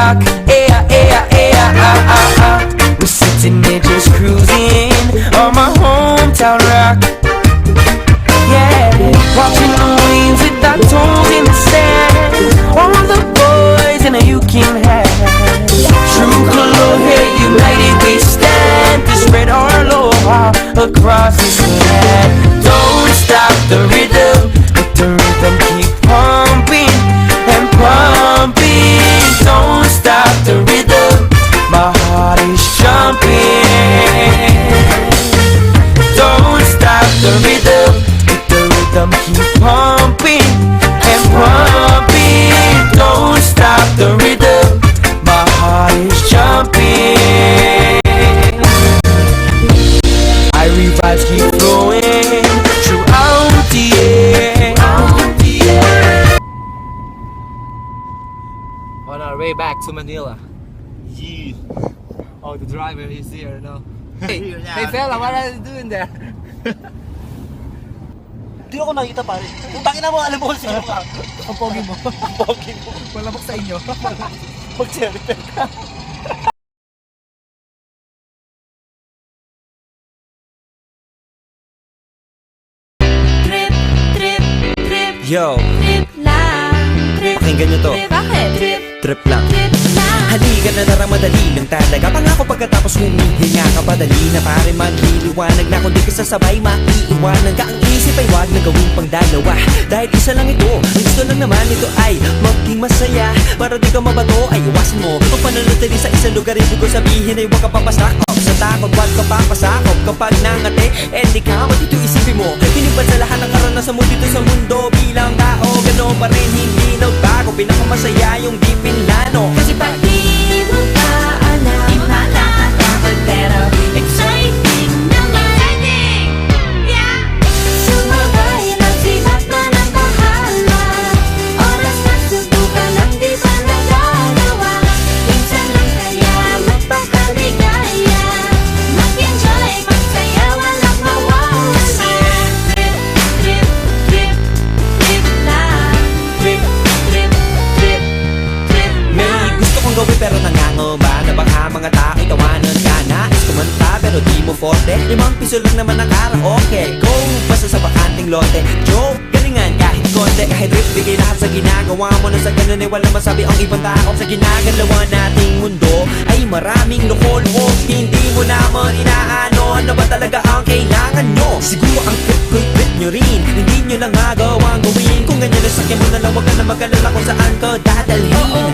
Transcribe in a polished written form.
rock. Yeah, yeah, yeah, we're sitting there just cruising on my hometown rock. Yeah, watching the waves with our toes in the sand. All the boys in a you can have. True color, here united we stand to spread our aloha across this land. Don't stop the rhythm, let the rhythm keep pumping and pumping. Don't stop the rhythm, my heart is jumping. Don't stop the rhythm, let the rhythm keep pumping and pumping. Don't stop the rhythm, my heart is jumping. Irie vibes keep flowing throughout the air. On our way back to Manila. Yeah. Oh, the driver is here now. Hey, hey fella, what are you doing there? Di ako nakita pare. Putangin na mo, alam mo kung sino ka. Ang pogi mo. Ang pogi mo. Malamok sa inyo. Mag-cherry pen ka. Trip, trip, trip, Yo, trip lang. Trip, pakinggan nyo to. trip, bakit? Trip, Trip lang. trip lang. Halika na narang madali lang talaga. Pangako pagkatapos humihinga ka padali na pare magliliwanag na kung di ka sasabay maiiwanan ka. Ang isip ay wag na gawing pangdalawa dahil isa lang ito. Ang gusto lang naman ito ay maging masaya. Para di ka mabato ay iwasan mo ang pananatili sa isang lugar. Ibig ko sabihin ay huwag ka papasakop sa takot. Huwag ka papasakop kapag nangate. Di ka matito isipin mo hinibad sa lahat ng karanasan mo dito sa mundo. Bilang tao gano'n pa rin hindi nagbago. Pinakamasaya yung di pinlano. Kasi pag di mo pa alam, di mo nakakatakot pero exciting naman. Yeah! Sumabay lang sibat na ng bahala. Oras na subukan ang di pa nagagawa. Minsan lang kaya magpakaligaya. Mag-enjoy, magsaya, walang mawawala. Trip, trip, trip, trip lang. Trip, trip, trip, trip May lang. gusto kong gawin pero nangangamba na baka mga tao'y tawanan ka. Nais kumanta pero di mo forte. 5 piso lang naman ang karaoke. Go, basta sa bakanting lote. Joke, galingan kahit konti. Kahit rip, bigay lahat sa ginagawa mo. Na sa ganun ay walang masabi ang ibang tao. Sa ginagalawa nating mundo ay maraming loko-loko. Hindi mo naman inaano ano ba talaga ang kailangan nyo. Siguro ang trip ko'y trip nyo rin. Hindi nyo lang magawang gawin. Kung ganyan na sakyan mo na lang, wag ka na mag-alala kung saan ka dadalhin.